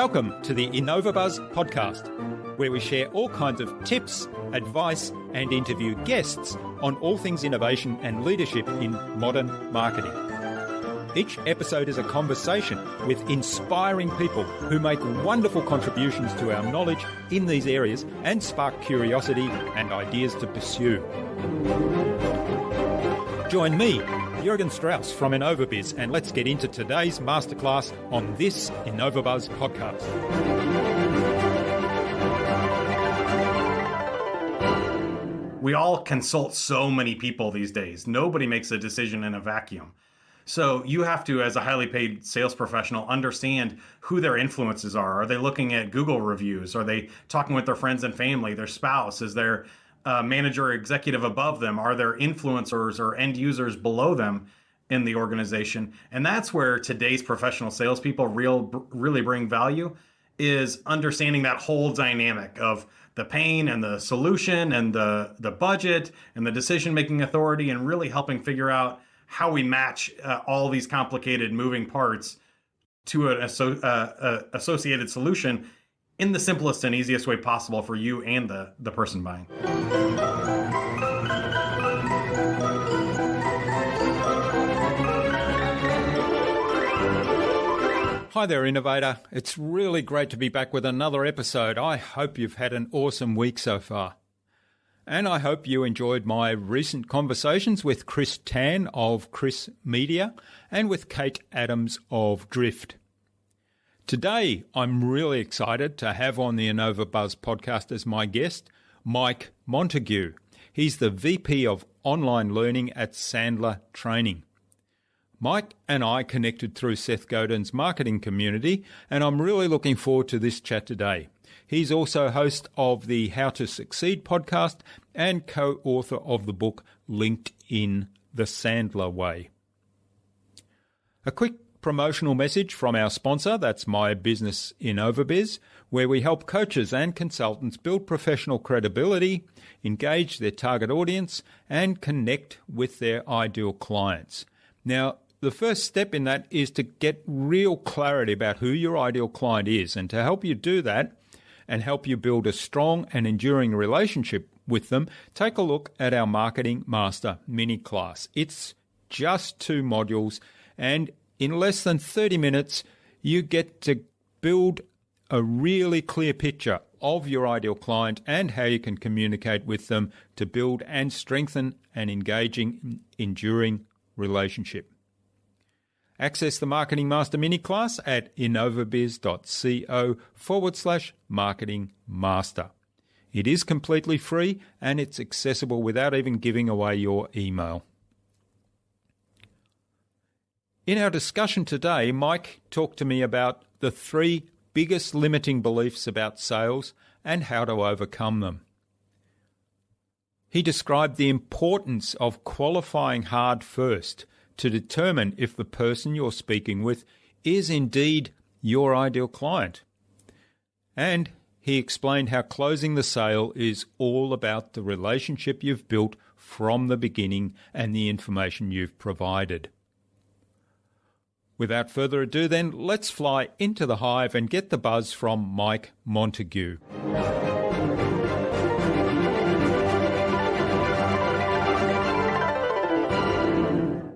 Welcome to the InnovaBuzz podcast, where we share all kinds of tips, advice, and interview guests on all things innovation and leadership in modern marketing. Each episode is a conversation with inspiring people who make wonderful contributions to our knowledge in these areas and spark curiosity and ideas to pursue. Join me, Jürgen Strauss from InnovaBuzz, and let's get into today's masterclass on this InnovaBuzz podcast. We all consult so many people these days. Nobody makes a decision in a vacuum. So you have to, as a highly paid sales professional, understand who their influences are. Are they looking at Google reviews? Are they talking with their friends and family, their spouse? Is there a manager or executive above them? Are there influencers or end users below them in the organization? And that's where today's professional salespeople really bring value, is understanding that whole dynamic of the pain and the solution and the budget and the decision-making authority, and really helping figure out how we match all these complicated moving parts to an associated solution in the simplest and easiest way possible for you and the person buying. Hi there, Innovator. It's really great to be back with another episode. I hope you've had an awesome week so far. And I hope you enjoyed my recent conversations with Chris Tan of Chris Media and with Kate Adams of Drift. Today, I'm really excited to have on the InnovaBuzz podcast as my guest, Mike Montague. He's the VP of Online Learning at Sandler Training. Mike and I connected through Seth Godin's marketing community, and I'm really looking forward to this chat today. He's also host of the How to Succeed podcast and co-author of the book LinkedIn the Sandler Way. A quick promotional message from our sponsor, that's my business InnovaBuzz, where we help coaches and consultants build professional credibility, engage their target audience, and connect with their ideal clients. Now, the first step in that is to get real clarity about who your ideal client is, and to help you do that and help you build a strong and enduring relationship with them, take a look at our Marketing Master mini class. It's just 2 modules, and in less than 30 minutes, you get to build a really clear picture of your ideal client and how you can communicate with them to build and strengthen an engaging, enduring relationship. Access the Marketing Master mini class at innovabiz.co/marketing master. It is completely free and it's accessible without even giving away your email. In our discussion today, Mike talked to me about the 3 biggest limiting beliefs about sales and how to overcome them. He described the importance of qualifying hard first to determine if the person you're speaking with is indeed your ideal client. And he explained how closing the sale is all about the relationship you've built from the beginning and the information you've provided. Without further ado then, let's fly into the hive and get the buzz from Mike Montague.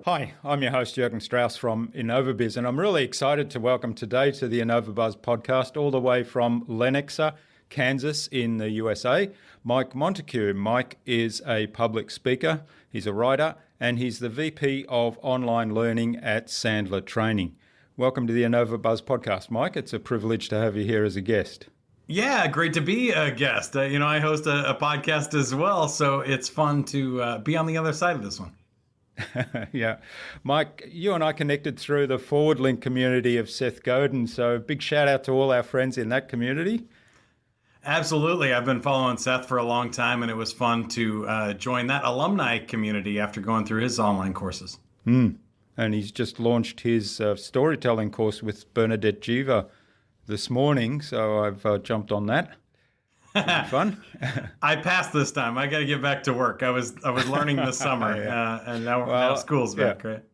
Hi, I'm your host Jürgen Strauss from InnovaBuzz, and I'm really excited to welcome today to the InnovaBuzz podcast all the way from Lenexa, Kansas in the USA, Mike Montague. Mike is a public speaker, he's a writer, and he's the VP of Online Learning at Sandler Training. Welcome to the InnovaBuzz podcast, Mike. It's a privilege to have you here as a guest. Yeah, great to be a guest. I host a podcast as well, so it's fun to be on the other side of this one. Yeah. Mike, you and I connected through the Forward Link community of Seth Godin, so big shout out to all our friends in that community. Absolutely. I've been following Seth for a long time, and it was fun to join that alumni community after going through his online courses. And he's just launched his storytelling course with Bernadette Jiva this morning, so I've jumped on that. Fun. I passed this time. I got to get back to work. I was learning this summer, and now school's back, right?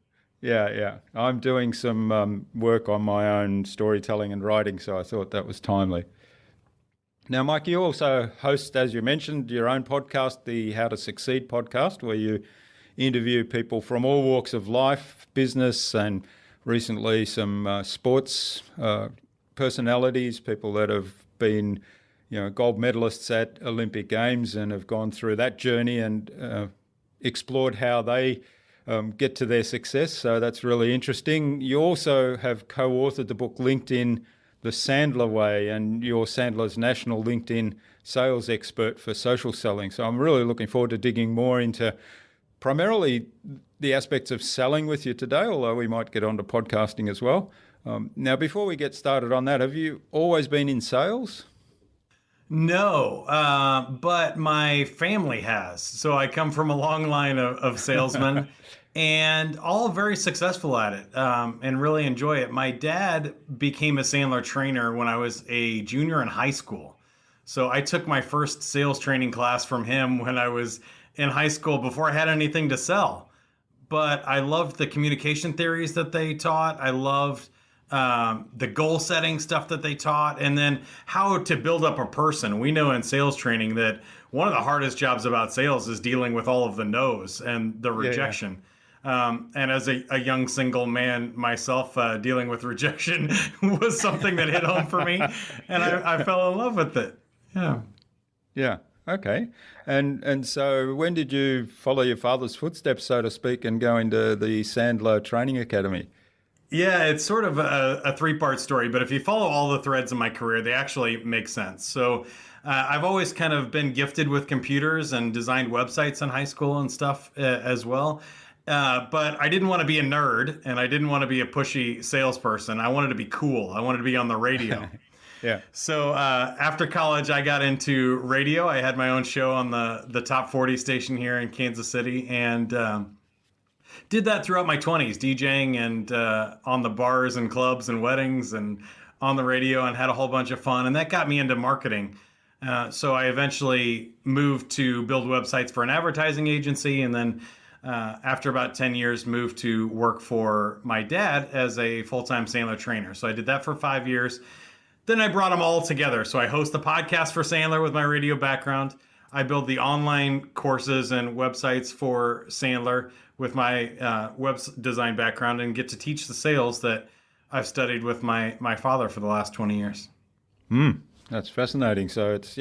Yeah. I'm doing some work on my own storytelling and writing, so I thought that was timely. Now, Mike, you also host, as you mentioned, your own podcast, the How to Succeed podcast, where you interview people from all walks of life, business, and recently some sports personalities, people that have been, gold medalists at Olympic Games and have gone through that journey and explored how they get to their success. So that's really interesting. You also have co-authored the book LinkedIn, The Sandler Way, and you're Sandler's national LinkedIn sales expert for social selling. So I'm really looking forward to digging more into primarily the aspects of selling with you today, although we might get onto podcasting as well. Now, before we get started on that, have you always been in sales? No, but my family has. So I come from a long line of salesmen and all very successful at it and really enjoy it. My dad became a Sandler trainer when I was a junior in high school. So I took my first sales training class from him when I was in high school before I had anything to sell. But I loved the communication theories that they taught. I loved the goal setting stuff that they taught, and then how to build up a person. We know in sales training that one of the hardest jobs about sales is dealing with all of the no's and the rejection. And as a young single man myself, dealing with rejection was something that hit home for me, and I fell in love with it. Yeah. Okay. And so when did you follow your father's footsteps, so to speak, and go into the Sandler Training Academy? Yeah, it's sort of a three-part story, but if you follow all the threads in my career, they actually make sense. So I've always kind of been gifted with computers and designed websites in high school and stuff as well. But I didn't want to be a nerd, and I didn't want to be a pushy salesperson. I wanted to be cool. I wanted to be on the radio. Yeah. So after college, I got into radio. I had my own show on the top 40 station here in Kansas City, and did that throughout my 20s, DJing and on the bars and clubs and weddings and on the radio, and had a whole bunch of fun. And that got me into marketing. So I eventually moved to build websites for an advertising agency, and then after about 10 years, moved to work for my dad as a full-time Sandler trainer. So I did that for 5 years. Then I brought them all together. So I host the podcast for Sandler with my radio background. I build the online courses and websites for Sandler with my web design background, and get to teach the sales that I've studied with my father for the last 20 years. That's fascinating. So it's,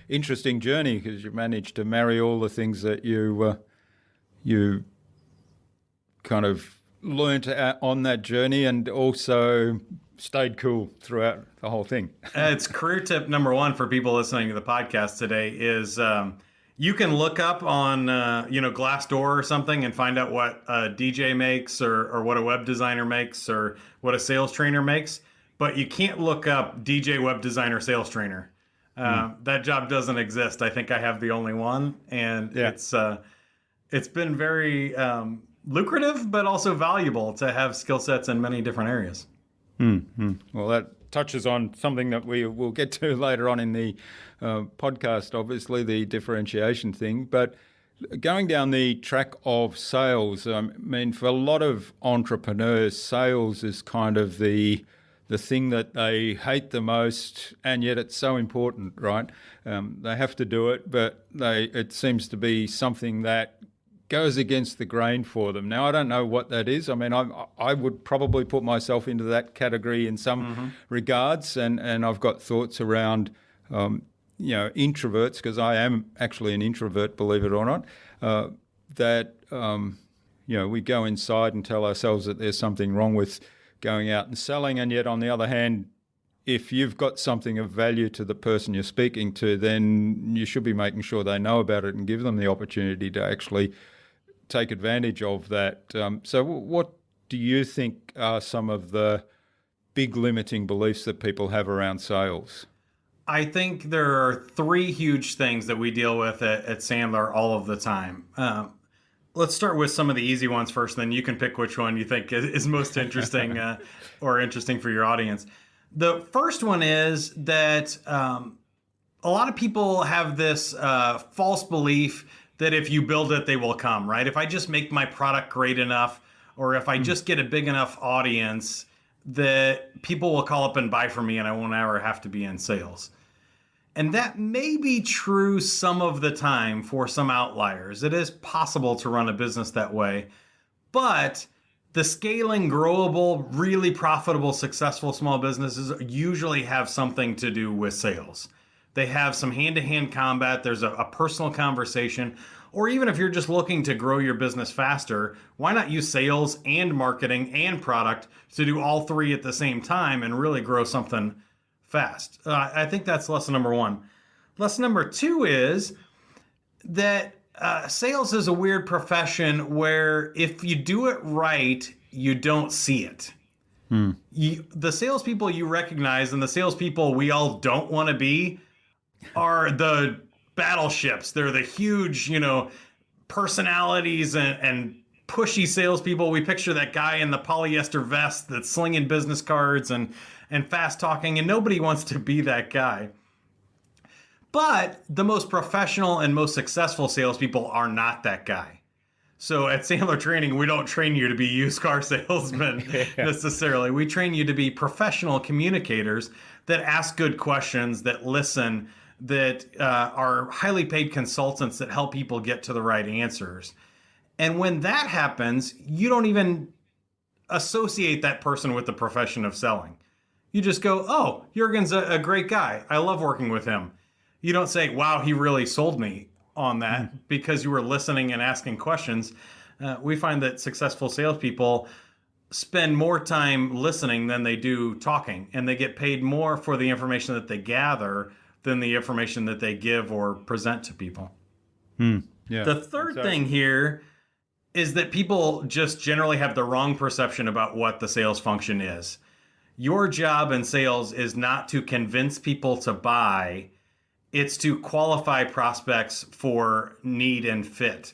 interesting journey, because you managed to marry all the things that you kind of learnt on that journey, and also stayed cool throughout the whole thing. It's career tip number one for people listening to the podcast today is you can look up on Glassdoor or something and find out what a DJ makes or what a web designer makes or what a sales trainer makes, but you can't look up DJ web designer sales trainer. That job doesn't exist. I think I have the only one, and it's been very lucrative, but also valuable to have skill sets in many different areas. Well, that touches on something that we will get to later on in the podcast, obviously, the differentiation thing. But going down the track of sales, I mean, for a lot of entrepreneurs, sales is kind of the thing that they hate the most, and yet it's so important, right? They have to do it, but it seems to be something that goes against the grain for them. Now, I don't know what that is. I mean, I would probably put myself into that category in some regards, and I've got thoughts around, introverts, because I am actually an introvert, believe it or not, that, we go inside and tell ourselves that there's something wrong with going out and selling, and yet on the other hand, if you've got something of value to the person you're speaking to, then you should be making sure they know about it and give them the opportunity to actually take advantage of that. So what do you think are some of the big limiting beliefs that people have around sales? I think there are three huge things that we deal with at Sandler all of the time. Let's start with some of the easy ones first, then you can pick which one you think is most interesting or interesting for your audience. The first one is that a lot of people have this false belief that if you build it, they will come, right? If I just make my product great enough, or if I just get a big enough audience that people will call up and buy from me and I won't ever have to be in sales. And that may be true some of the time for some outliers. It is possible to run a business that way, but the scaling, growable, really profitable, successful small businesses usually have something to do with sales. They have some hand-to-hand combat. There's a personal conversation. Or even if you're just looking to grow your business faster, why not use sales and marketing and product to do all three at the same time and really grow something fast? I think that's lesson number one. Lesson number two is that sales is a weird profession where if you do it right, you don't see it. The salespeople you recognize and the salespeople we all don't want to be are the battleships. They're the huge, personalities and pushy salespeople. We picture that guy in the polyester vest that's slinging business cards and fast talking, and nobody wants to be that guy. But the most professional and most successful salespeople are not that guy. So at Sandler Training, we don't train you to be used car salesmen necessarily. We train you to be professional communicators that ask good questions, that listen, that are highly paid consultants that help people get to the right answers. And when that happens, you don't even associate that person with the profession of selling. You just go, oh, Jurgen's a great guy. I love working with him. You don't say, wow, he really sold me on that because you were listening and asking questions. We find that successful salespeople spend more time listening than they do talking, and they get paid more for the information that they gather than the information that they give or present to people. Yeah. The third thing here is that people just generally have the wrong perception about what the sales function is. Your job in sales is not to convince people to buy. It's to qualify prospects for need and fit,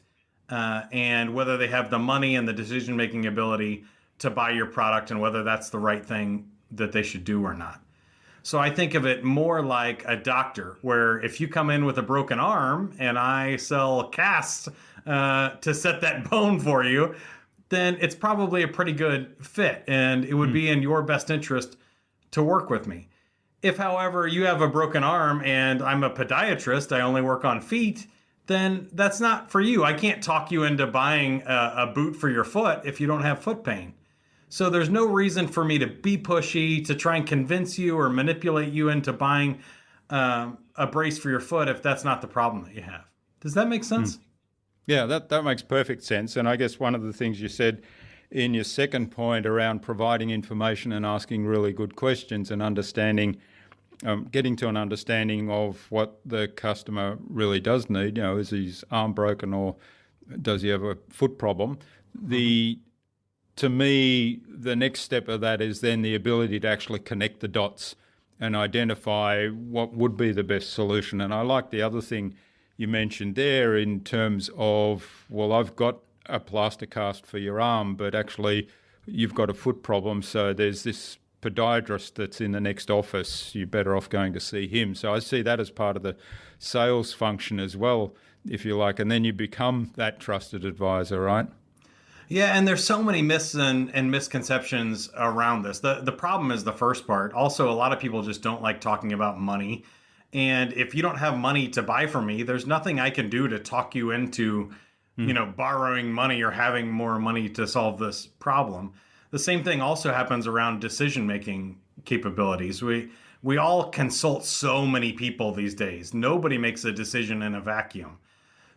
and whether they have the money and the decision-making ability to buy your product and whether that's the right thing that they should do or not. So I think of it more like a doctor, where if you come in with a broken arm and I sell casts to set that bone for you, then it's probably a pretty good fit, and it would be in your best interest to work with me. If, however, you have a broken arm and I'm a podiatrist, I only work on feet, then that's not for you. I can't talk you into buying a boot for your foot if you don't have foot pain. So there's no reason for me to be pushy, to try and convince you or manipulate you into buying a brace for your foot if that's not the problem that you have. Does that make sense? Yeah, that makes perfect sense. And I guess one of the things you said in your second point around providing information and asking really good questions and understanding, getting to an understanding of what the customer really does need. Is his arm broken or does he have a foot problem? To me, the next step of that is then the ability to actually connect the dots and identify what would be the best solution. And I like the other thing you mentioned there in terms of, well, I've got a plaster cast for your arm, but actually you've got a foot problem, so there's this podiatrist that's in the next office. You're better off going to see him. So I see that as part of the sales function as well, if you like, and then you become that trusted advisor, right? Yeah, and there's so many myths and misconceptions around this. The problem is the first part. Also, a lot of people just don't like talking about money. And if you don't have money to buy from me, there's nothing I can do to talk you into, borrowing money or having more money to solve this problem. The same thing also happens around decision-making capabilities. We all consult so many people these days. Nobody makes a decision in a vacuum.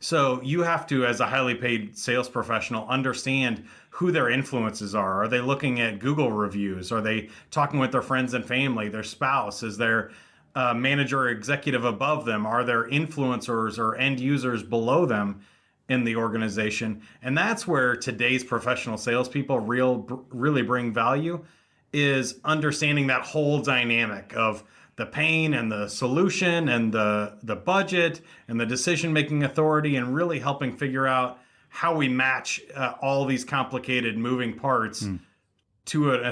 So you have to, as a highly paid sales professional, understand who their influences are. Are they looking at Google reviews? Are they talking with their friends and family, their spouse? Is there a manager or executive above them? Are there influencers or end users below them in the organization? And that's where today's professional salespeople really bring value, is understanding that whole dynamic of the pain and the solution and the budget and the decision-making authority, and really helping figure out how we match all these complicated moving parts to an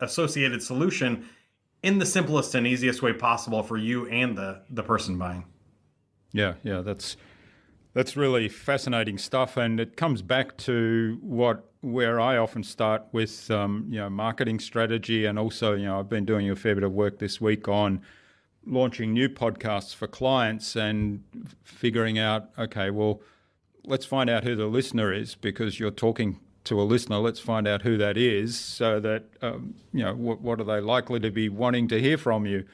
associated solution in the simplest and easiest way possible for you and the person buying. Yeah, that's That's really fascinating stuff, and it comes back to where I often start with, marketing strategy, and also, I've been doing a fair bit of work this week on launching new podcasts for clients and figuring out, okay, well, let's find out who the listener is, because you're talking to a listener. Let's find out who that is, so that what are they likely to be wanting to hear from you,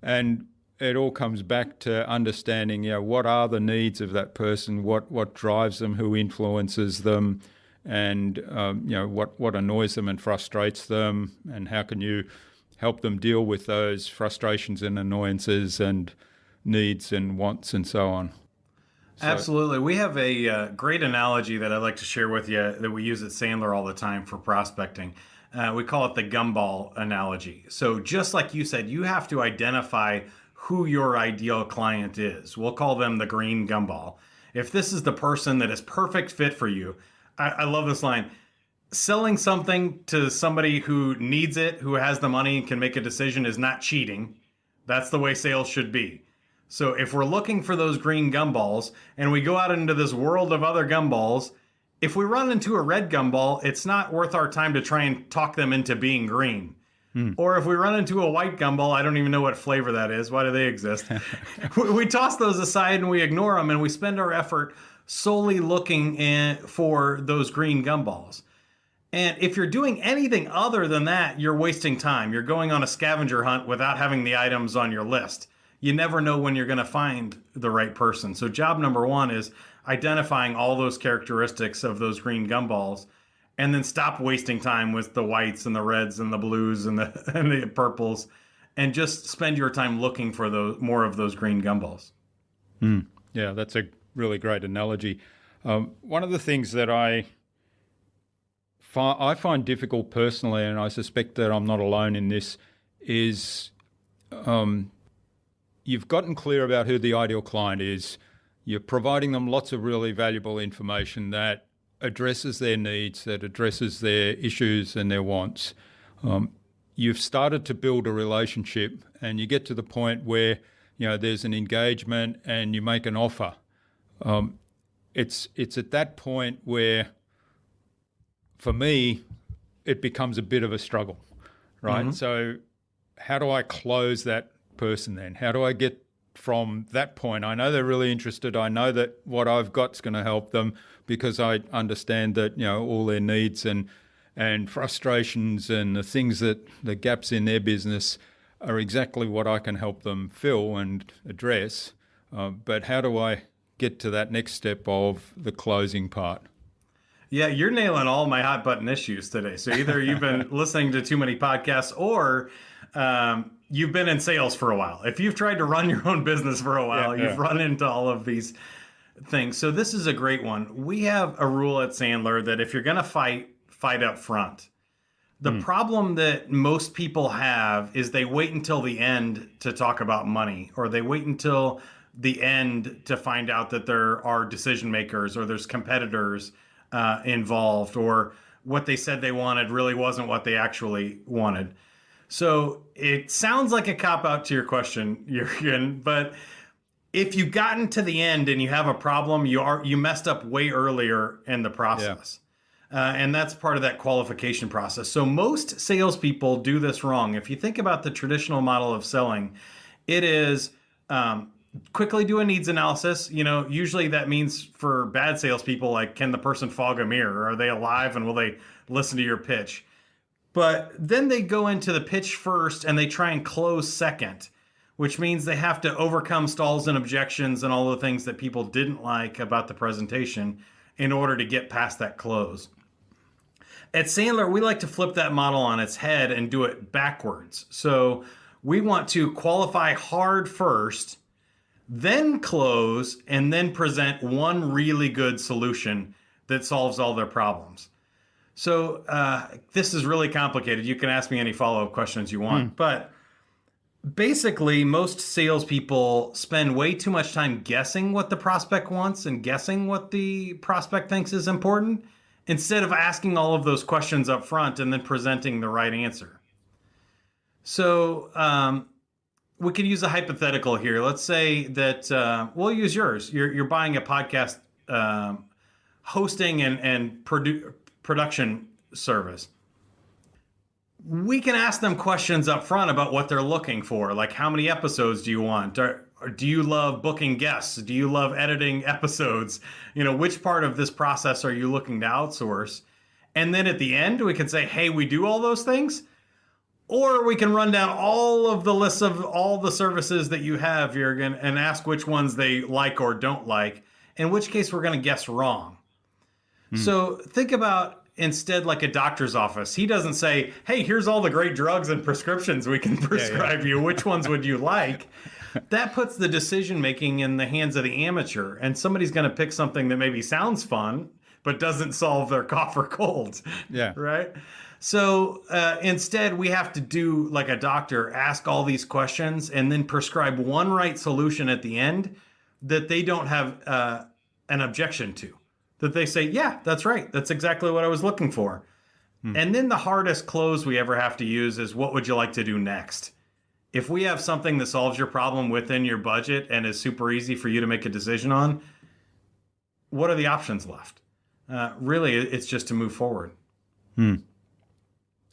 and it all comes back to understanding, what are the needs of that person, what drives them, who influences them, and what annoys them and frustrates them, and how can you help them deal with those frustrations and annoyances and needs and wants and so on. Absolutely. We have a great analogy that I'd like to share with you that we use at Sandler all the time for prospecting. We call it the gumball analogy. So just like you said, you have to identify who your ideal client is. We'll call them the green gumball. If this is the person that is perfect fit for you, I love this line. Selling something to somebody who needs it, who has the money and can make a decision, is not cheating. That's the way sales should be. So if we're looking for those green gumballs and we go out into this world of other gumballs, if we run into a red gumball, it's not worth our time to try and talk them into being green. Or if we run into a white gumball, I don't even know what flavor that is. Why do they exist? We toss those aside and we ignore them, and we spend our effort solely looking for those green gumballs. And if you're doing anything other than that, you're wasting time. You're going on a scavenger hunt without having the items on your list. You never know when you're going to find the right person. So job number one is identifying all those characteristics of those green gumballs, and then stop wasting time with the whites and the reds and the blues and the purples, and just spend your time looking for more of those green gumballs. Yeah, that's a really great analogy. One of the things that I find difficult personally, and I suspect that I'm not alone in this, is you've gotten clear about who the ideal client is. You're providing them lots of really valuable information that addresses their needs, that addresses their issues and their wants. You've started to build a relationship, and you get to the point where there's an engagement and you make an offer. It's at that point where, for me, it becomes a bit of a struggle, right? Mm-hmm. So how do I close that person then? How do I get from that point? I know they're really interested. I know that what I've got's going to help them, because I understand that all their needs and frustrations and the things that the gaps in their business are exactly what I can help them fill and address. But how do I get to that next step of the closing part? Yeah, you're nailing all my hot button issues today. So either you've been listening to too many podcasts, or you've been in sales for a while. If you've tried to run your own business for a while, you've run into all of these things. So this is a great one. We have a rule at Sandler that if you're going to fight up front. The problem that most people have is they wait until the end to talk about money, or they wait until the end to find out that there are decision makers or there's competitors involved, or what they said they wanted really wasn't what they actually wanted. So it sounds like a cop-out to your question, Jürgen, but if you've gotten to the end and you have a problem, you messed up way earlier in the process. And that's part of that qualification process. So most salespeople do this wrong. If you think about the traditional model of selling, it is quickly do a needs analysis. Usually that means, for bad salespeople, like, can the person fog a mirror? Are they alive, and will they listen to your pitch? But then they go into the pitch first and they try and close second, which means they have to overcome stalls and objections and all the things that people didn't like about the presentation in order to get past that close. At Sandler, we like to flip that model on its head and do it backwards. So we want to qualify hard first, then close, and then present one really good solution that solves all their problems. So this is really complicated. You can ask me any follow-up questions you want. But basically, most salespeople spend way too much time guessing what the prospect wants and guessing what the prospect thinks is important, instead of asking all of those questions up front and then presenting the right answer. So we could use a hypothetical here. Let's say that we'll use yours. You're buying a podcast hosting and production service. We can ask them questions up front about what they're looking for, like how many episodes do you want? Or do you love booking guests? Do you love editing episodes? Which part of this process are you looking to outsource? And then at the end, we can say, hey, we do all those things. Or we can run down all of the lists of all the services that you have, Jürgen, and ask which ones they like or don't like, in which case we're going to guess wrong. So think about instead like a doctor's office. He doesn't say, hey, here's all the great drugs and prescriptions we can prescribe you. Which ones would you like? That puts the decision-making in the hands of the amateur, and somebody's going to pick something that maybe sounds fun, but doesn't solve their cough or cold. Yeah. Right? So instead, we have to do like a doctor, ask all these questions, and then prescribe one right solution at the end that they don't have an objection to. That they say, yeah, that's right. That's exactly what I was looking for. And then the hardest close we ever have to use is, what would you like to do next? If we have something that solves your problem within your budget and is super easy for you to make a decision on, what are the options left? Really, it's just to move forward.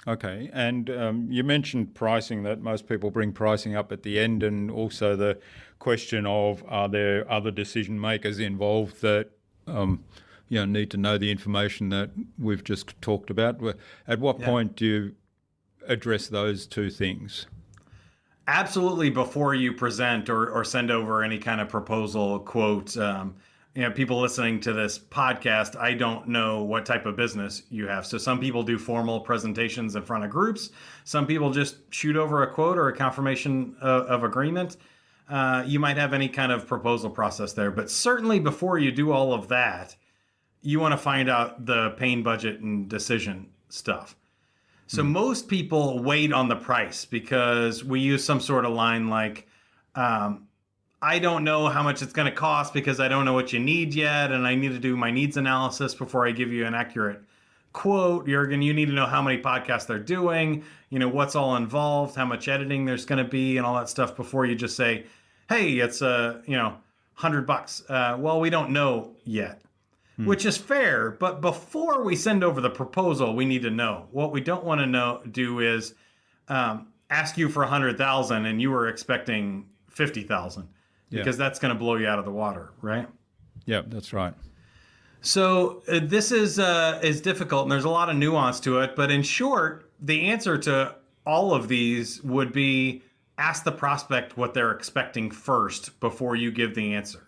Okay. And you mentioned pricing, that most people bring pricing up at the end, and also the question of, are there other decision makers involved that need to know the information that we've just talked about? At what point do you address those two things? Absolutely, before you present or send over any kind of proposal, quote. People listening to this podcast, I don't know what type of business you have. So some people do formal presentations in front of groups. Some people just shoot over a quote or a confirmation of agreement. You might have any kind of proposal process there. But certainly before you do all of that, you want to find out the pain, budget, and decision stuff. So most people wait on the price because we use some sort of line like, I don't know how much it's going to cost because I don't know what you need yet, and I need to do my needs analysis before I give you an accurate quote. Jürgen, you need to know how many podcasts they're doing, what's all involved, how much editing there's going to be, and all that stuff before you just say, hey, it's $100. Well, we don't know yet. Which is fair, but before we send over the proposal, we need to know. What we don't want to do is ask you for 100,000 and you were expecting 50,000, because that's going to blow you out of the water, right? Yeah, that's right. So this is difficult, and there's a lot of nuance to it. But in short, the answer to all of these would be, ask the prospect what they're expecting first before you give the answer.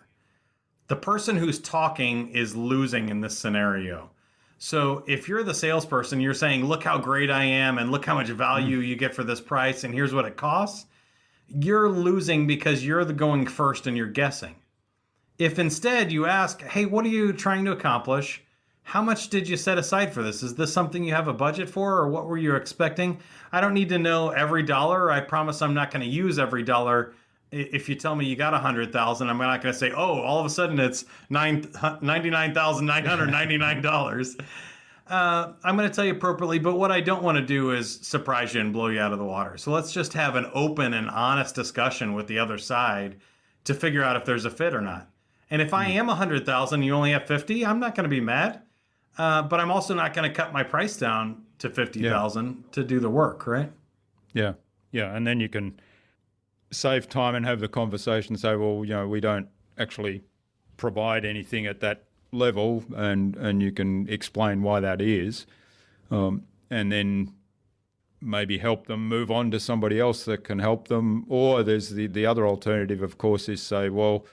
The person who's talking is losing in this scenario. So if you're the salesperson, you're saying, look how great I am and look how much value you get for this price and here's what it costs. You're losing because you're the going first and you're guessing. If instead you ask, hey, what are you trying to accomplish? How much did you set aside for this? Is this something you have a budget for, or what were you expecting? I don't need to know every dollar. I promise I'm not going to use every dollar. If you tell me you got 100,000, I'm not going to say, oh, all of a sudden it's $99,999. I'm going to tell you appropriately, but what I don't want to do is surprise you and blow you out of the water. So let's just have an open and honest discussion with the other side to figure out if there's a fit or not. And if I am 100,000, you only have 50, I'm not going to be mad. But I'm also not going to cut my price down to 50,000 to do the work, right? Yeah. Yeah. And then you can save time and have the conversation, say, well, we don't actually provide anything at that level, and you can explain why that is, and then maybe help them move on to somebody else that can help them. Or there's the other alternative, of course, is say, well,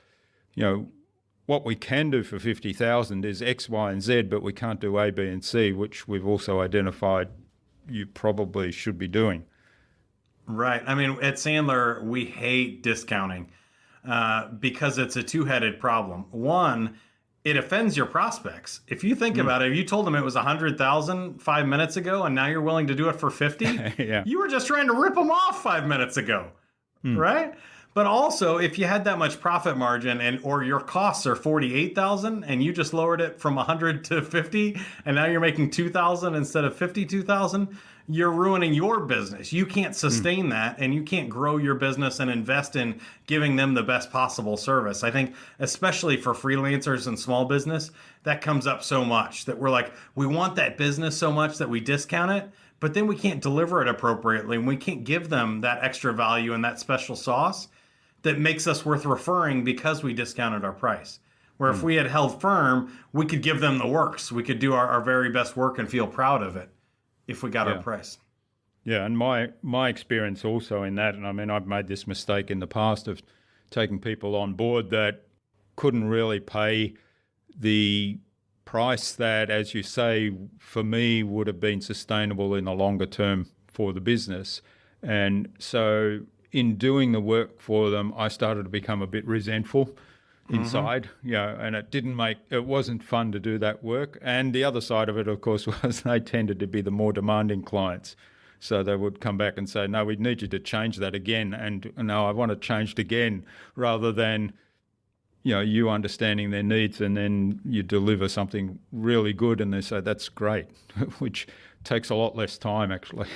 what we can do for 50,000 is X, Y, and Z, but we can't do A, B, and C, which we've also identified you probably should be doing. Right. I mean, at Sandler, we hate discounting because it's a two-headed problem. One, it offends your prospects. If you think about it, if you told them it was 100,000 5 minutes ago and now you're willing to do it for 50, you were just trying to rip them off 5 minutes ago, right? But also, if you had that much profit margin or your costs are 48,000 and you just lowered it from 100 to 50 and now you're making 2,000 instead of 52,000, you're ruining your business. You can't sustain that, and you can't grow your business and invest in giving them the best possible service. I think, especially for freelancers and small business, that comes up so much that we're like, we want that business so much that we discount it, but then we can't deliver it appropriately, and we can't give them that extra value and that special sauce that makes us worth referring because we discounted our price. Where if we had held firm, we could give them the works. We could do our very best work and feel proud of it if we got our price. Yeah, and my experience also in that, and I mean, I've made this mistake in the past of taking people on board that couldn't really pay the price that, as you say, for me would have been sustainable in the longer term for the business. And so in doing the work for them, I started to become a bit resentful inside, and it wasn't fun to do that work. And the other side of it, of course, was they tended to be the more demanding clients. So they would come back and say, no, we need you to change that again. And no, I want it changed again, rather than, you understanding their needs, and then you deliver something really good and they say, that's great, which takes a lot less time actually.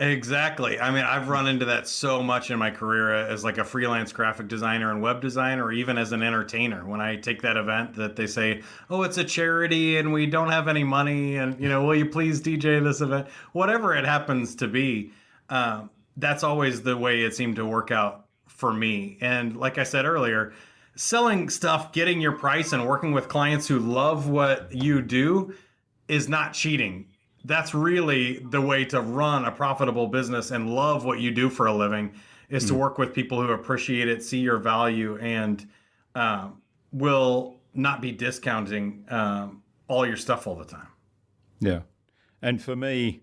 Exactly. I mean, I've run into that so much in my career as like a freelance graphic designer and web designer, or even as an entertainer. When I take that event that they say, oh, it's a charity and we don't have any money, and, will you please DJ this event? Whatever it happens to be, that's always the way it seemed to work out for me. And like I said earlier, selling stuff, getting your price, and working with clients who love what you do is not cheating. That's really the way to run a profitable business and love what you do for a living, is to work with people who appreciate it, see your value, and will not be discounting all your stuff all the time. Yeah. And for me,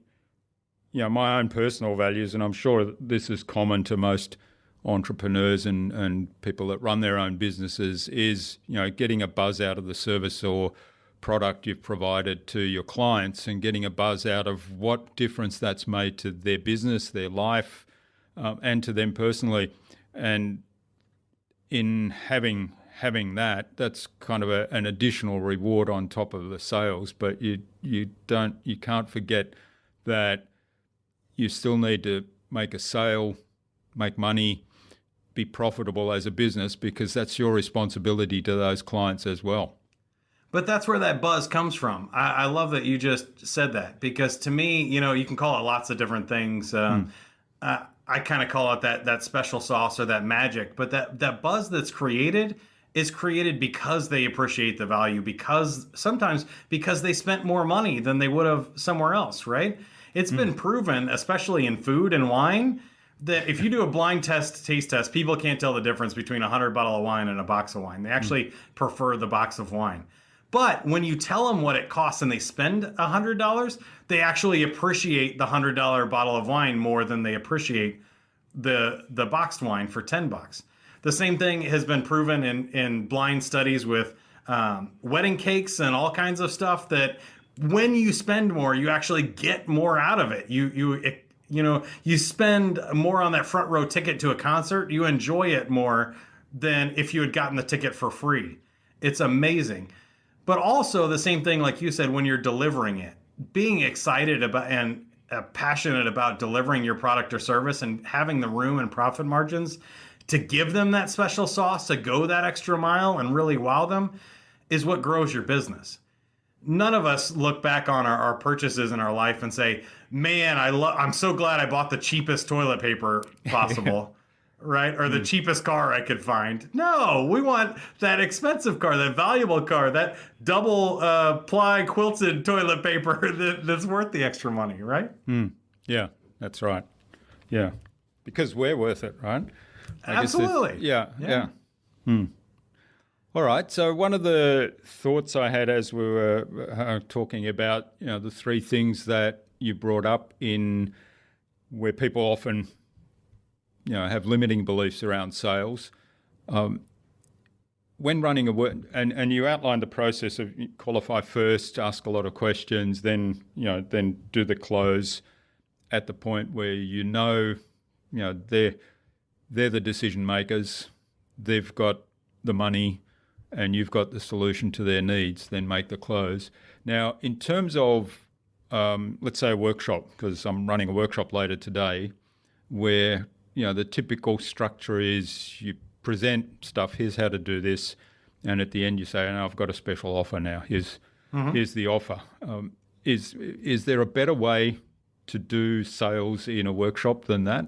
my own personal values, and I'm sure this is common to most entrepreneurs and people that run their own businesses, is, getting a buzz out of the service or product you've provided to your clients, and getting a buzz out of what difference that's made to their business, their life, and to them personally. And in having that's kind of an additional reward on top of the sales. But you can't forget that you still need to make a sale, make money, be profitable as a business, because that's your responsibility to those clients as well. But that's where that buzz comes from. I love that you just said that, because to me, you can call it lots of different things. I kind of call it that special sauce or that magic. But that buzz that's created is created because they appreciate the value, sometimes because they spent more money than they would have somewhere else, right? It's been proven, especially in food and wine, that if you do a blind taste test, people can't tell the difference between a 100 bottle of wine and a box of wine. They actually prefer the box of wine. But when you tell them what it costs and they spend $100, they actually appreciate the $100 bottle of wine more than they appreciate the boxed wine for $10. The same thing has been proven in blind studies with wedding cakes and all kinds of stuff, that when you spend more, you actually get more out of it. You spend more on that front row ticket to a concert, you enjoy it more than if you had gotten the ticket for free. It's amazing. But also the same thing, like you said, when you're delivering it, being excited about and passionate about delivering your product or service, and having the room and profit margins to give them that special sauce, to go that extra mile and really wow them, is what grows your business. None of us look back on our purchases in our life and say, man, I'm so glad I bought the cheapest toilet paper possible. Right? Or the cheapest car I could find. No, we want that expensive car, that valuable car, that double ply quilted toilet paper that's worth the extra money, right? Yeah, that's right. Yeah, because we're worth it, right? Absolutely. Yeah. All right. So one of the thoughts I had as we were talking about, the three things that you brought up in where people often have limiting beliefs around sales. When running a work, and you outlined the process of qualify first, ask a lot of questions, then do the close at the point where they're the decision makers, they've got the money, and you've got the solution to their needs, then make the close. Now, in terms of let's say a workshop, because I'm running a workshop later today, where the typical structure is you present stuff. Here's how to do this, and at the end you say, "No, I've got a special offer now. Here's the offer." Is there a better way to do sales in a workshop than that?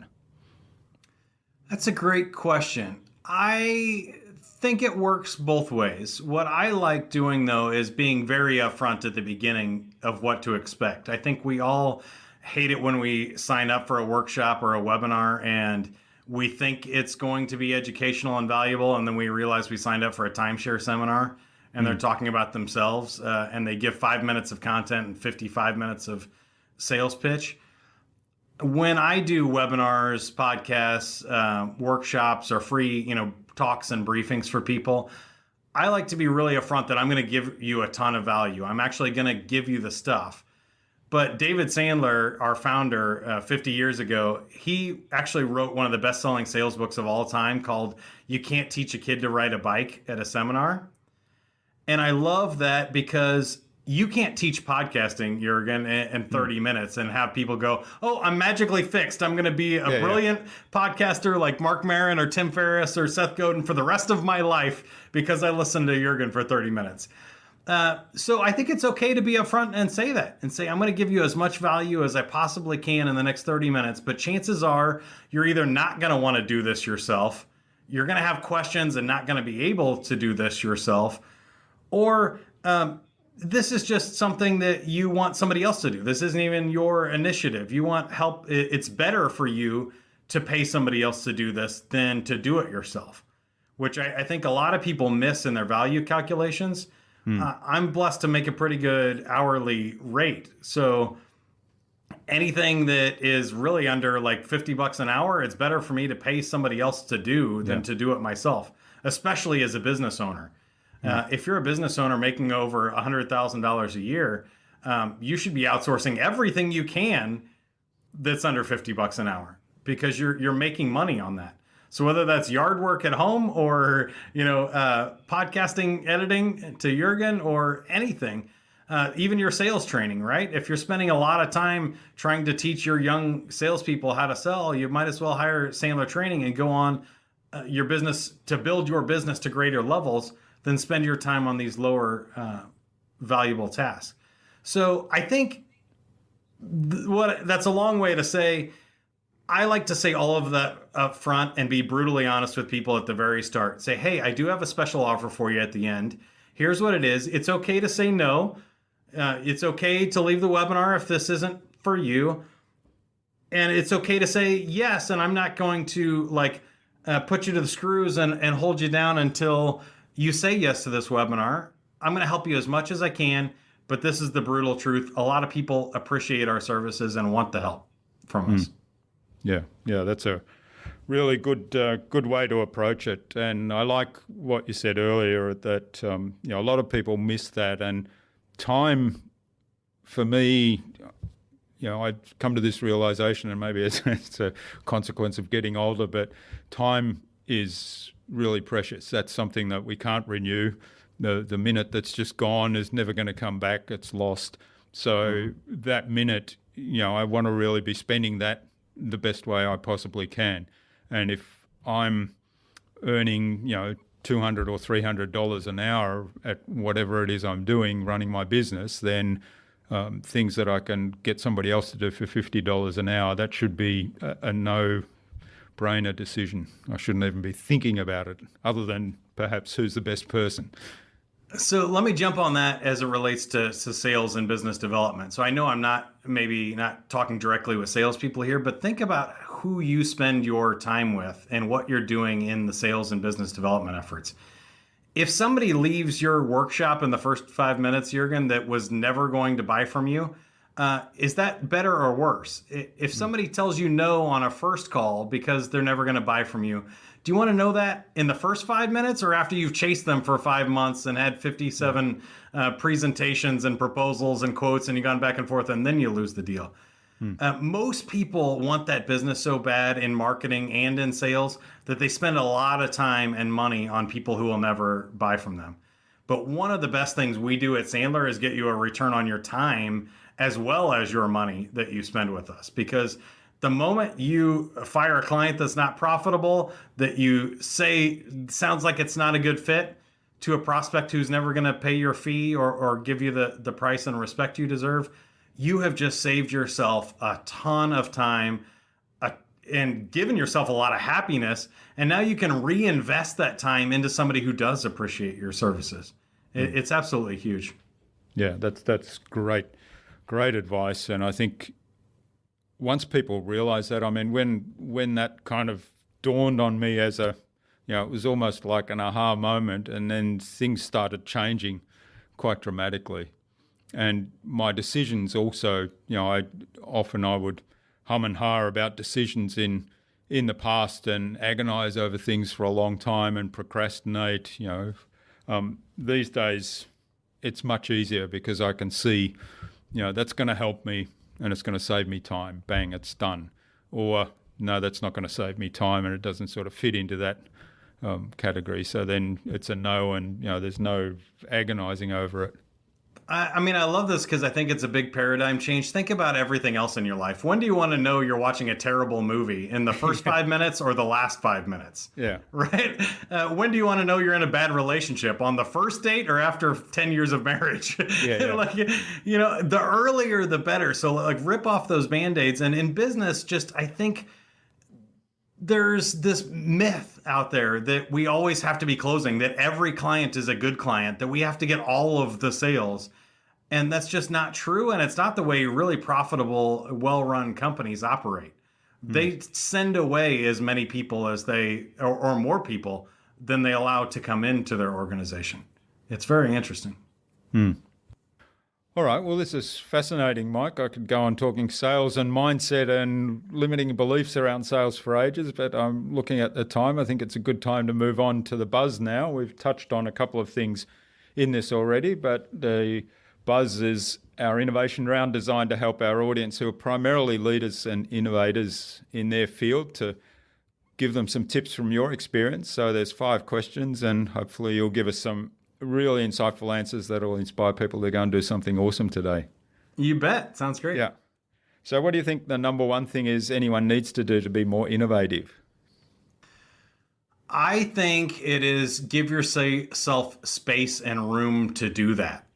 That's a great question. I think it works both ways. What I like doing, though, is being very upfront at the beginning of what to expect. I think we all hate it when we sign up for a workshop or a webinar and we think it's going to be educational and valuable, and then we realize we signed up for a timeshare seminar and they're talking about themselves, and they give 5 minutes of content and 55 minutes of sales pitch. When I do webinars, podcasts, workshops, or free, talks and briefings for people, I like to be really upfront that I'm going to give you a ton of value. I'm actually going to give you the stuff. But David Sandler, our founder, 50 years ago, he actually wrote one of the best-selling sales books of all time called "You Can't Teach a Kid to Ride a Bike at a Seminar." And I love that because you can't teach podcasting, Jurgen, in 30 minutes and have people go, "Oh, I'm magically fixed. I'm going to be a brilliant podcaster like Mark Maron or Tim Ferriss or Seth Godin for the rest of my life because I listened to Jurgen for 30 minutes. So I think it's okay to be upfront and say that and say, I'm going to give you as much value as I possibly can in the next 30 minutes. But chances are you're either not going to want to do this yourself, you're going to have questions and not going to be able to do this yourself, or this is just something that you want somebody else to do. This isn't even your initiative. You want help. It's better for you to pay somebody else to do this than to do it yourself, which I think a lot of people miss in their value calculations. I'm blessed to make a pretty good hourly rate. So anything that is really under like $50 an hour, it's better for me to pay somebody else to do than to do it myself, especially as a business owner. If you're a business owner making over $100,000 a year, you should be outsourcing everything you can that's under $50 an hour because you're making money on that. So whether that's yard work at home or podcasting editing to Jurgen or anything, even your sales training, right? If you're spending a lot of time trying to teach your young salespeople how to sell, you might as well hire Sandler Training and go on your business to build your business to greater levels than spend your time on these lower valuable tasks. So I think that's a long way to say, I like to say all of that up front and be brutally honest with people at the very start. Say, hey, I do have a special offer for you at the end. Here's what it is. It's okay to say no. It's okay to leave the webinar if this isn't for you. And it's okay to say yes, and I'm not going to put you to the screws and hold you down until you say yes to this webinar. I'm going to help you as much as I can, but this is the brutal truth. A lot of people appreciate our services and want the help from us. Yeah, that's a really good way to approach it. And I like what you said earlier that a lot of people miss that. And time, for me, I've come to this realization, and maybe it's a consequence of getting older, but time is really precious. That's something that we can't renew. The minute that's just gone is never going to come back. It's lost. So that minute, I want to really be spending that the best way I possibly can. And if I'm earning, $200 or $300 an hour at whatever it is I'm doing, running my business, then things that I can get somebody else to do for $50 an hour, that should be a no-brainer decision. I shouldn't even be thinking about it, other than perhaps who's the best person. So let me jump on that as it relates to sales and business development. So I know I'm not talking directly with salespeople here, but think about who you spend your time with and what you're doing in the sales and business development efforts. If somebody leaves your workshop in the first 5 minutes, Jurgen, that was never going to buy from you, is that better or worse? If somebody tells you no on a first call because they're never going to buy from you, do you want to know that in the first 5 minutes or after you've chased them for 5 months and had 57 presentations and proposals and quotes and you've gone back and forth and then you lose the deal? Most people want that business so bad in marketing and in sales that they spend a lot of time and money on people who will never buy from them. But one of the best things we do at Sandler is get you a return on your time as well as your money that you spend with us. Because the moment you fire a client that's not profitable, that you say sounds like it's not a good fit, to a prospect who's never going to pay your fee or give you the price and respect you deserve, you have just saved yourself a ton of time and given yourself a lot of happiness. And now you can reinvest that time into somebody who does appreciate your services. It's absolutely huge. Yeah, that's great advice. And I think once people realize that, I mean, when that kind of dawned on me as it was almost like an aha moment, and then things started changing quite dramatically. And my decisions also, I would hum and ha about decisions in the past and agonize over things for a long time and procrastinate. These days it's much easier because I can see, that's going to help me and it's going to save me time. Bang, it's done. Or no, that's not going to save me time and it doesn't sort of fit into that category. So then it's a no, and there's no agonizing over it. I mean, I love this because I think it's a big paradigm change. Think about everything else in your life. When do you want to know you're watching a terrible movie? In the first 5 minutes or the last 5 minutes? Yeah. Right? When do you want to know you're in a bad relationship? On the first date or after 10 years of marriage? Yeah. The earlier the better. So rip off those Band-Aids. And in business, I think there's this myth out there that we always have to be closing, that every client is a good client, that we have to get all of the sales. And that's just not true. And it's not the way really profitable, well-run companies operate. They send away as many people as or more people than they allow to come into their organization. It's very interesting. All right. Well, this is fascinating, Mike. I could go on talking sales and mindset and limiting beliefs around sales for ages, but I'm looking at the time. I think it's a good time to move on to the buzz now. We've touched on a couple of things in this already, but the buzz is our innovation round designed to help our audience, who are primarily leaders and innovators in their field, to give them some tips from your experience. So there's 5 questions, and hopefully you'll give us some really insightful answers that will inspire people to go and do something awesome today. You bet. Sounds great. Yeah. So what do you think the number one thing is anyone needs to do to be more innovative? I think it is give yourself space and room to do that.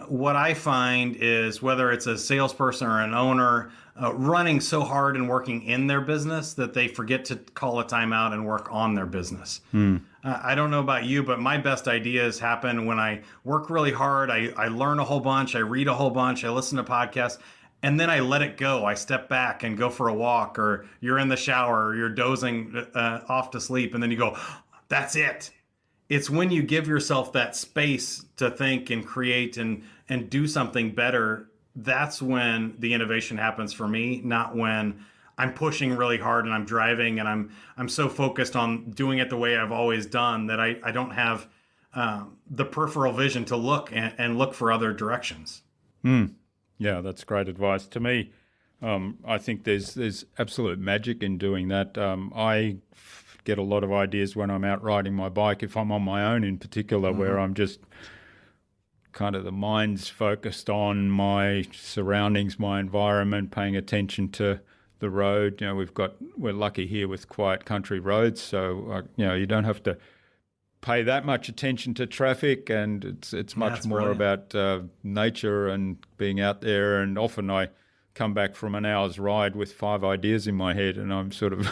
What I find is whether it's a salesperson or an owner running so hard and working in their business that they forget to call a timeout and work on their business. I don't know about you, but my best ideas happen when I work really hard. I learn a whole bunch. I read a whole bunch. I listen to podcasts. And then I let it go. I step back and go for a walk, or you're in the shower, or you're dozing off to sleep. And then you go, that's it. It's when you give yourself that space to think and create and do something better. That's when the innovation happens for me, not when I'm pushing really hard and I'm driving and I'm so focused on doing it the way I've always done that I don't have the peripheral vision to look and look for other directions. Yeah, that's great advice. To me, I think there's absolute magic in doing that. I get a lot of ideas when I'm out riding my bike, if I'm on my own in particular, where I'm just kind of the mind's focused on my surroundings, my environment, paying attention to the road. We're lucky here with quiet country roads, so you don't have to pay that much attention to traffic, and it's much more about nature and being out there. And often I come back from an hour's ride with 5 ideas in my head, and I'm sort of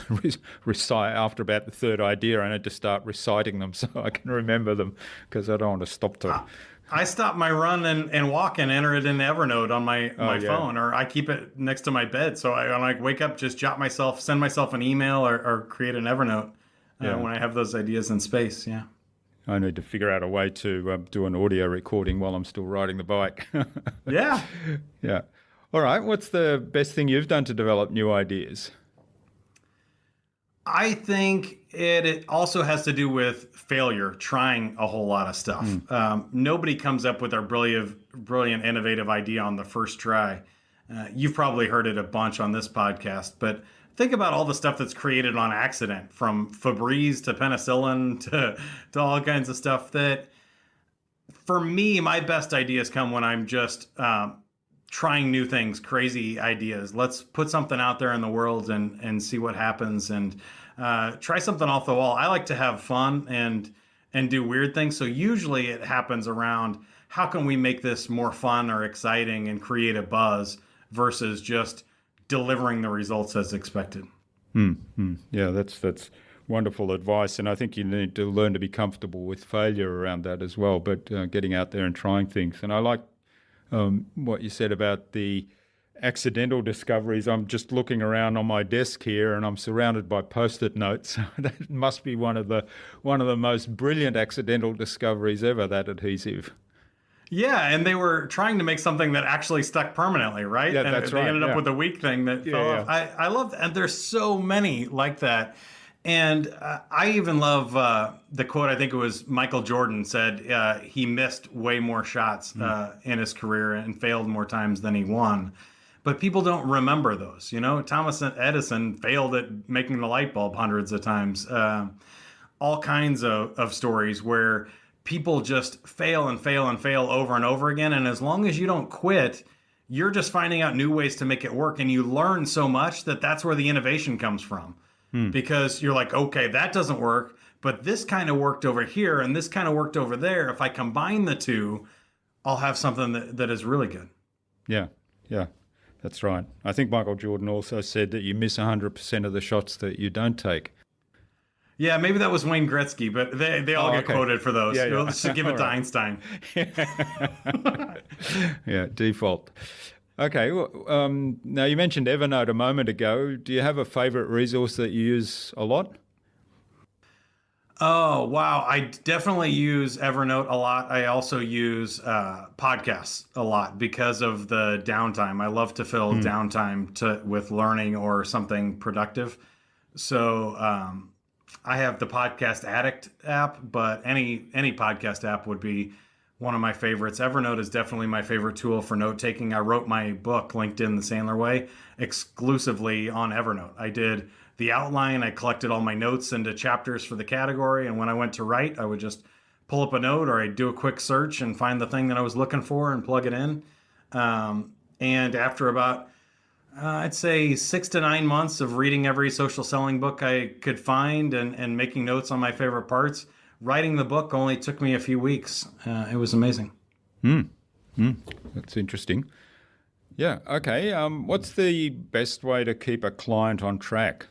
recite after about the 3rd idea. I need to start reciting them so I can remember them, because I don't want to stop to. I stop my run and walk and enter it in Evernote on my phone, or I keep it next to my bed. So I wake up, just send myself an email or create an Evernote when I have those ideas in space. Yeah. I need to figure out a way to do an audio recording while I'm still riding the bike. Yeah. Yeah. All right. What's the best thing you've done to develop new ideas? I think it also has to do with failure, trying a whole lot of stuff. Nobody comes up with their brilliant, innovative idea on the first try. You've probably heard it a bunch on this podcast, but think about all the stuff that's created on accident, from Febreze to penicillin to all kinds of stuff that, for me, my best ideas come when I'm just trying new things, crazy ideas. Let's put something out there in the world and see what happens, and try something off the wall. I like to have fun and do weird things. So usually it happens around how can we make this more fun or exciting and create a buzz versus just delivering the results as expected. Yeah, that's wonderful advice, and I think you need to learn to be comfortable with failure around that as well, but getting out there and trying things. And I like what you said about the accidental discoveries. I'm just looking around on my desk here, and I'm surrounded by Post-it notes. That must be one of the most brilliant accidental discoveries ever, that adhesive. Yeah, and they were trying to make something that actually stuck permanently, right? Yeah, and that's they right. ended up with a weak thing that fell off. I love that. And there's so many like that. And I even love the quote. I think it was Michael Jordan said he missed way more shots in his career and failed more times than he won. But people don't remember those. You know, Thomas Edison failed at making the light bulb hundreds of times. All kinds of stories where people just fail and fail and fail over and over again. And as long as you don't quit, you're just finding out new ways to make it work. And you learn so much that that's where the innovation comes from. Because you're like, okay, that doesn't work, but this kind of worked over here and this kind of worked over there. If I combine the two, I'll have something that is really good. Yeah, that's right. I think Michael Jordan also said that you miss 100% of the shots that you don't take. Yeah, maybe that was Wayne Gretzky, but they all get quoted for those. Yeah. Let's just give it to Einstein. Yeah, default. Okay, well, now you mentioned Evernote a moment ago. Do you have a favorite resource that you use a lot? Oh, wow. I definitely use Evernote a lot. I also use podcasts a lot because of the downtime. I love to fill downtime with learning or something productive. So I have the Podcast Addict app, but any podcast app would be one of my favorites. Evernote is definitely my favorite tool for note taking. I wrote my book, LinkedIn the Sandler Way, exclusively on Evernote. I did the outline. I collected all my notes into chapters for the category. And when I went to write, I would just pull up a note, or I'd do a quick search and find the thing that I was looking for and plug it in. And after about, I'd say 6 to 9 months of reading every social selling book I could find and making notes on my favorite parts, writing the book only took me a few weeks. It was amazing. That's interesting. Yeah, okay. What's the best way to keep a client on track?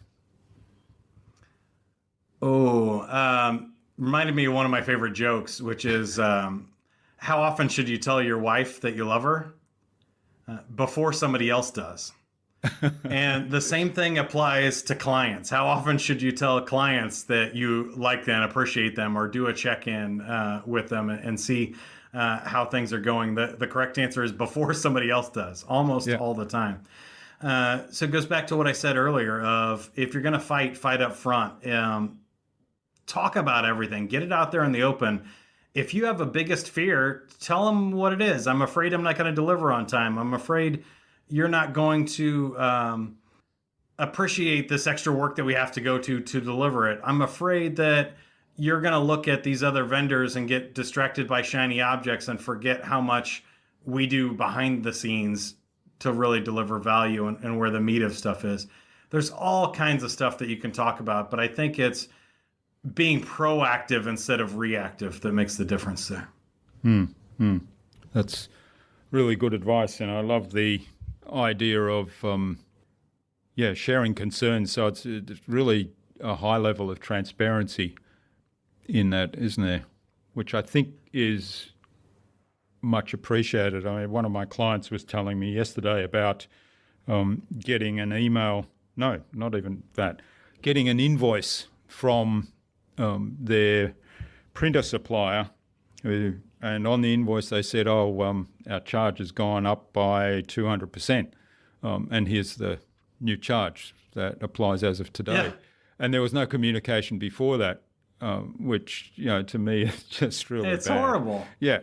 Reminded me of one of my favorite jokes, which is how often should you tell your wife that you love her? Before somebody else does. And the same thing applies to clients. How often should you tell clients that you like them, appreciate them, or do a check-in with them and see how things are going? The correct answer is before somebody else does, almost all the time. So it goes back to what I said earlier of if you're going to fight up front. Talk about everything. Get it out there in the open. If you have a biggest fear, tell them what it is. I'm afraid I'm not going to deliver on time. I'm afraid you're not going to appreciate this extra work that we have to go to deliver it. I'm afraid that you're going to look at these other vendors and get distracted by shiny objects and forget how much we do behind the scenes to really deliver value and where the meat of stuff is. There's all kinds of stuff that you can talk about, but I think it's being proactive instead of reactive that makes the difference there. That's really good advice, and I love the idea of sharing concerns. So it's really a high level of transparency in that, isn't there? Which I think is much appreciated. I mean, one of my clients was telling me yesterday about getting an email. No, not even that. Getting an invoice from their printer supplier, and on the invoice they said, our charge has gone up by 200%, and here's the new charge that applies as of today. Yeah. And there was no communication before that, which, to me is just really It's bad. horrible. Yeah.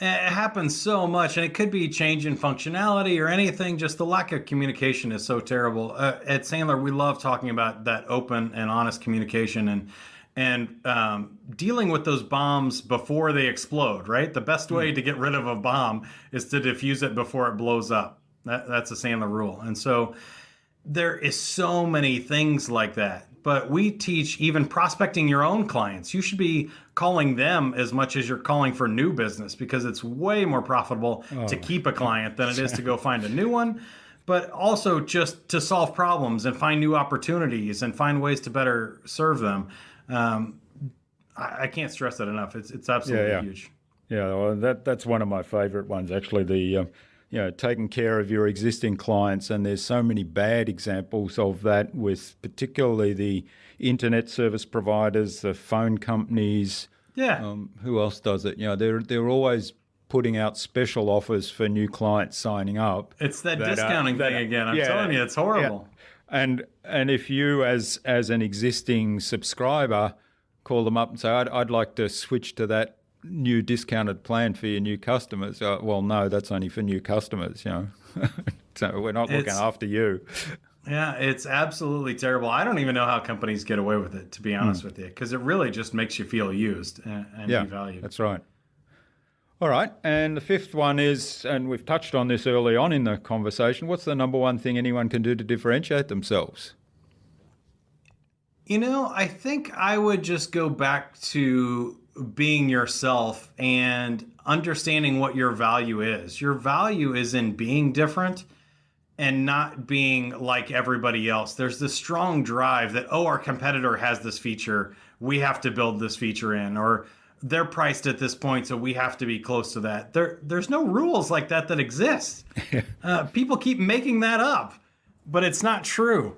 It happens so much, and it could be change in functionality or anything. Just the lack of communication is so terrible. At Sandler, we love talking about that open and honest communication and dealing with those bombs before they explode, right? The best way to get rid of a bomb is to diffuse it before it blows up. That's a Sandler rule. And so there is so many things like that. But we teach even prospecting your own clients. You should be calling them as much as you're calling for new business, because it's way more profitable to keep a client than it is to go find a new one. But also just to solve problems and find new opportunities and find ways to better serve them. I can't stress that enough. It's absolutely huge. Yeah, well, that's one of my favorite ones, actually, the taking care of your existing clients. And there's so many bad examples of that with particularly the internet service providers, the phone companies. Yeah. Who else does it? They're always putting out special offers for new clients signing up. It's that discounting thing again. I'm telling you, it's horrible. Yeah. And if you, as an existing subscriber, call them up and say, I'd like to switch to that new discounted plan for your new customers. Well, no, that's only for new customers, So we're not looking after you. Yeah, it's absolutely terrible. I don't even know how companies get away with it, to be honest with you, because it really just makes you feel used and devalued. That's right. All right. And the fifth one is, and we've touched on this early on in the conversation, what's the number one thing anyone can do to differentiate themselves? I think I would just go back to being yourself and understanding what your value is. Your value is in being different and not being like everybody else. There's this strong drive that, our competitor has this feature, we have to build this feature in, or they're priced at this point, so we have to be close to that. There's no rules like that exist. People keep making that up, but it's not true.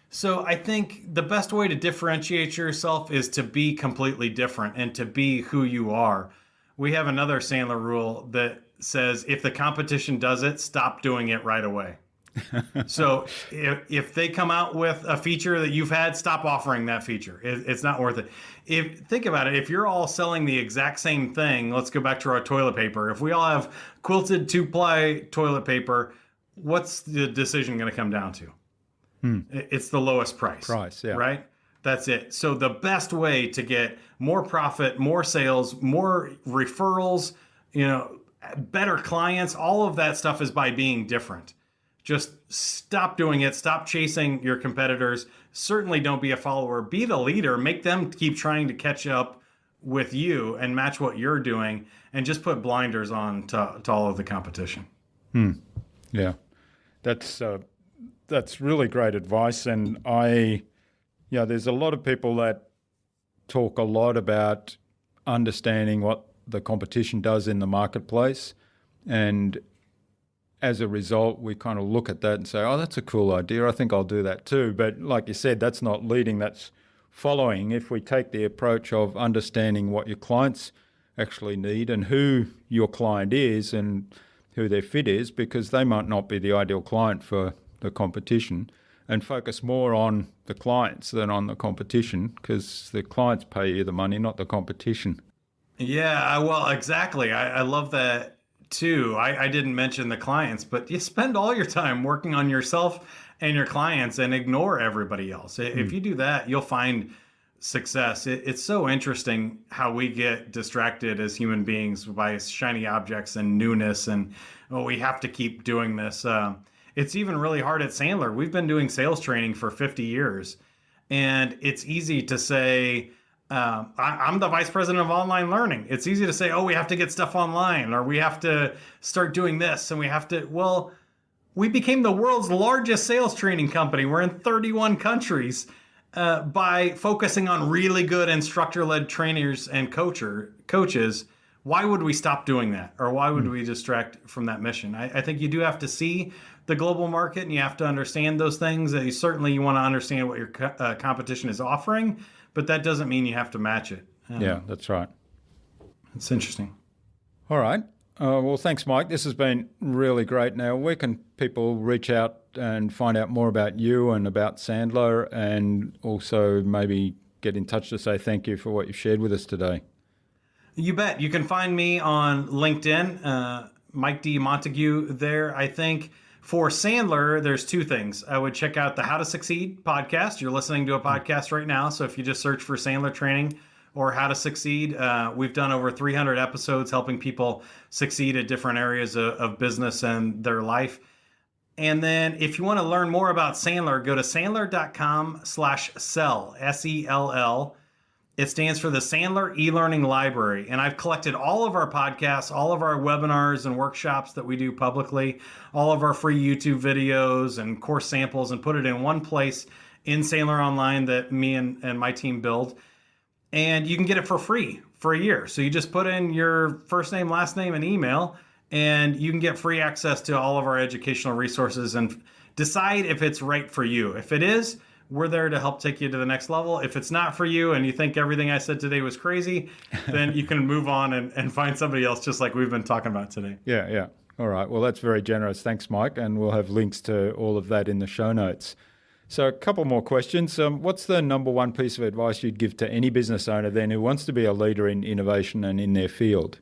So I think the best way to differentiate yourself is to be completely different and to be who you are. We have another Sandler rule that says if the competition does it, stop doing it right away. So if they come out with a feature that you've had, stop offering that feature. It's not worth it. Think about it. If you're all selling the exact same thing, let's go back to our toilet paper. If we all have quilted 2-ply toilet paper, what's the decision going to come down to? It's the lowest price. Right? That's it. So the best way to get more profit, more sales, more referrals, better clients, all of that stuff is by being different. Just stop doing it. Stop chasing your competitors. Certainly don't be a follower. Be the leader. Make them keep trying to catch up with you and match what you're doing, and just put blinders on to all of the competition. Yeah, that's really great advice. And there's a lot of people that talk a lot about understanding what the competition does in the marketplace. And as a result, we kind of look at that and say, that's a cool idea. I think I'll do that too. But like you said, that's not leading, that's following. If we take the approach of understanding what your clients actually need and who your client is and who their fit is, because they might not be the ideal client for the competition, and focus more on the clients than on the competition, because the clients pay you the money, not the competition. Yeah, well, exactly. I love that too. I didn't mention the clients, but you spend all your time working on yourself and your clients and ignore everybody else. If you do that, you'll find success. It's so interesting how we get distracted as human beings by shiny objects and newness, and we have to keep doing this. It's even really hard at Sandler. We've been doing sales training for 50 years, and it's easy to say, I'm the vice president of online learning. It's easy to say, we have to get stuff online, or we have to start doing this, and we have to, we became the world's largest sales training company. We're in 31 countries by focusing on really good instructor-led trainers and coaches. Why would we stop doing that? Or why would we distract from that mission? I think you do have to see the global market, and you have to understand those things. Certainly you want to understand what your competition is offering, but that doesn't mean you have to match it. Yeah, that's right. It's interesting. All right. Well, thanks, Mike. This has been really great. Now, where can people reach out and find out more about you and about Sandler, and also maybe get in touch to say thank you for what you've shared with us today? You bet. You can find me on LinkedIn, Mike D. Montague there. I think For Sandler, there's two things. I would check out the How to Succeed podcast. You're listening to a podcast right now. So if you just search for Sandler Training or How to Succeed, we've done over 300 episodes helping people succeed at different areas of business and their life. And then if you want to learn more about Sandler, go to sandler.com/sell, S-E-L-L. It stands for the Sandler e-learning library. And I've collected all of our podcasts, all of our webinars and workshops that we do publicly, all of our free YouTube videos and course samples, and put it in one place in Sandler Online that me and my team build. And you can get it for free for a year. So you just put in your first name, last name, and email, and you can get free access to all of our educational resources and decide if it's right for you. If it is, we're there to help take you to the next level. If it's not for you and you think everything I said today was crazy, then you can move on and find somebody else, just like we've been talking about today. Yeah. All right. Well, that's very generous. Thanks, Mike. And we'll have links to all of that in the show notes. So a couple more questions. What's the number one piece of advice you'd give to any business owner then who wants to be a leader in innovation and in their field?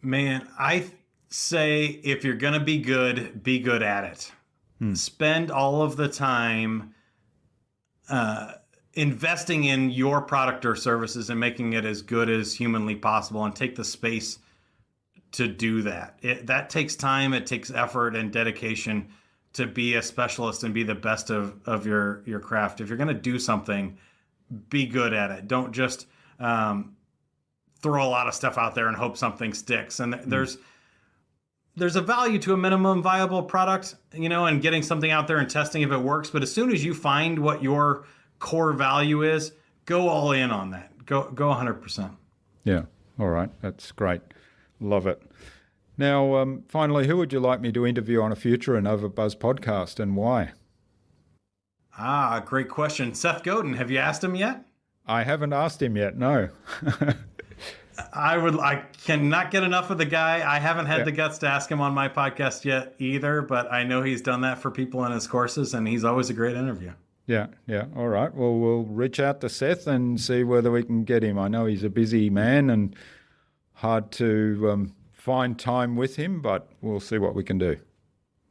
Man, I say if you're going to be good at it. Spend all of the time investing in your product or services and making it as good as humanly possible, and take the space to do that. That takes time, it takes effort and dedication to be a specialist and be the best of your craft. If you're going to do something, be good at it. Don't just throw a lot of stuff out there and hope something sticks. And there's a value to a minimum viable product, and getting something out there and testing if it works. But as soon as you find what your core value is, go all in on that. Go 100%. Yeah. All right. That's great. Love it. Now, finally, who would you like me to interview on a future InnovaBuzz podcast, and why? Great question. Seth Godin, have you asked him yet? I haven't asked him yet, no. I cannot get enough of the guy. I haven't had the guts to ask him on my podcast yet either, but I know he's done that for people in his courses, and he's always a great interview. Yeah. All right. Well, we'll reach out to Seth and see whether we can get him. I know he's a busy man and hard to find time with him, but we'll see what we can do.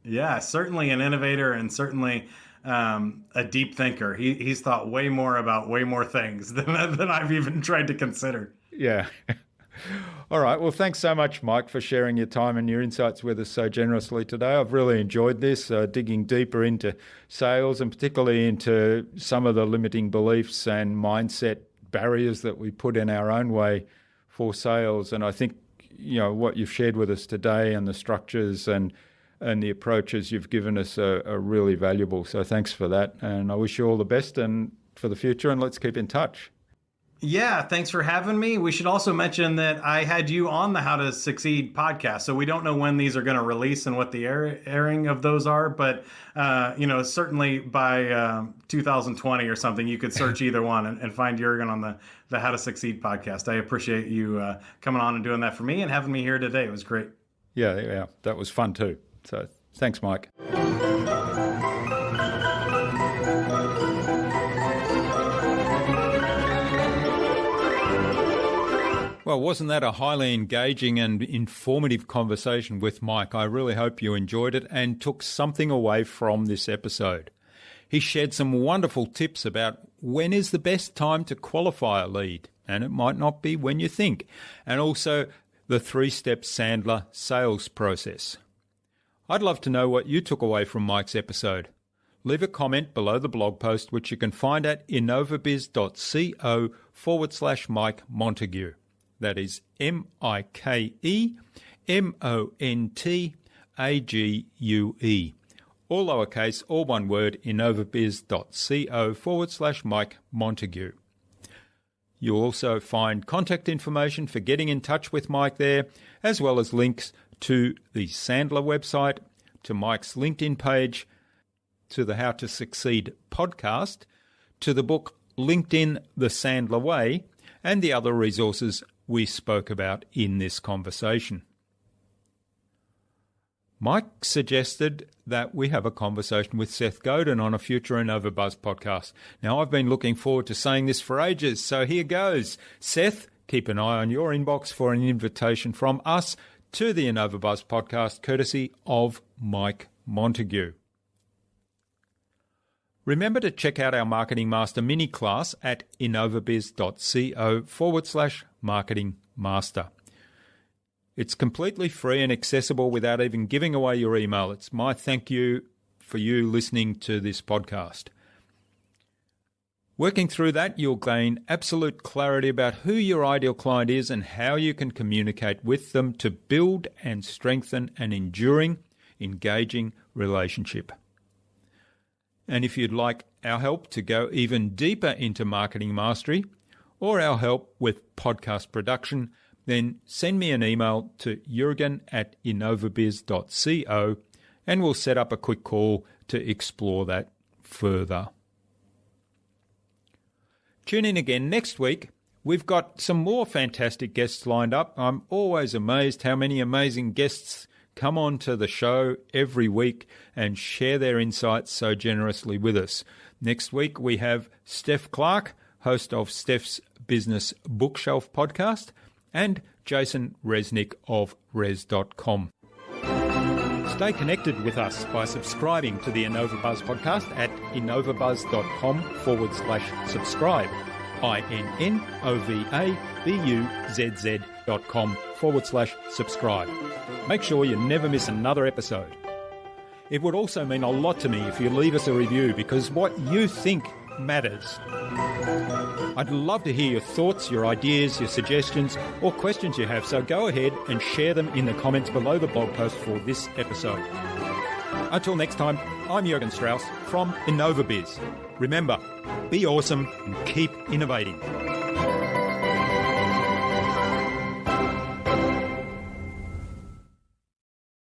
Yeah, certainly an innovator and certainly a deep thinker. He's thought way more about way more things than I've even tried to consider. Yeah. All right. Well, thanks so much, Mike, for sharing your time and your insights with us so generously today. I've really enjoyed this, digging deeper into sales and particularly into some of the limiting beliefs and mindset barriers that we put in our own way for sales. And I think, what you've shared with us today and the structures and the approaches you've given us are really valuable. So thanks for that. And I wish you all the best and for the future, and let's keep in touch. Yeah, thanks for having me. We should also mention that I had you on the How to Succeed podcast. So we don't know when these are going to release and what the airing of those are. But, certainly by 2020 or something, you could search either one and find Jurgen on the How to Succeed podcast. I appreciate you coming on and doing that for me and having me here today. It was great. Yeah, that was fun too. So thanks, Mike. Well, wasn't that a highly engaging and informative conversation with Mike? I really hope you enjoyed it and took something away from this episode. He shared some wonderful tips about when is the best time to qualify a lead, and it might not be when you think, and also the 3-step Sandler sales process. I'd love to know what you took away from Mike's episode. Leave a comment below the blog post, which you can find at innovabiz.co/Mike Montague. That is MikeMontague. All lowercase, all one word, innovabiz.co/Mike Montague. You'll also find contact information for getting in touch with Mike there, as well as links to the Sandler website, to Mike's LinkedIn page, to the How to Succeed podcast, to the book LinkedIn The Sandler Way, and the other resources we spoke about in this conversation. Mike suggested that we have a conversation with Seth Godin on a future InnovaBuzz podcast. Now, I've been looking forward to saying this for ages, so here goes. Seth, keep an eye on your inbox for an invitation from us to the InnovaBuzz podcast, courtesy of Mike Montague. Remember to check out our Marketing Master mini class at innovabiz.co/Marketing Master. It's completely free and accessible without even giving away your email. It's my thank you for you listening to this podcast. Working through that, you'll gain absolute clarity about who your ideal client is and how you can communicate with them to build and strengthen an enduring, engaging relationship. And if you'd like our help to go even deeper into marketing mastery or our help with podcast production, then send me an email to jurgen@innovabiz.co and we'll set up a quick call to explore that further. Tune in again next week. We've got some more fantastic guests lined up. I'm always amazed how many amazing guests come on to the show every week and share their insights so generously with us. Next week we have Steph Clark, host of Steph's Business Bookshelf podcast, and Jason Resnick of Res.com. Stay connected with us by subscribing to the InnovaBuzz podcast at innovabuzz.com/subscribe. innovabuzz.com/subscribe. Make sure you never miss another episode. It would also mean a lot to me if you leave us a review, because what you think matters. I'd love to hear your thoughts, your ideas, your suggestions, or questions you have, so go ahead and share them in the comments below the blog post for this episode. Until next time, I'm Jurgen Strauss from InnovaBiz. Remember, be awesome and keep innovating.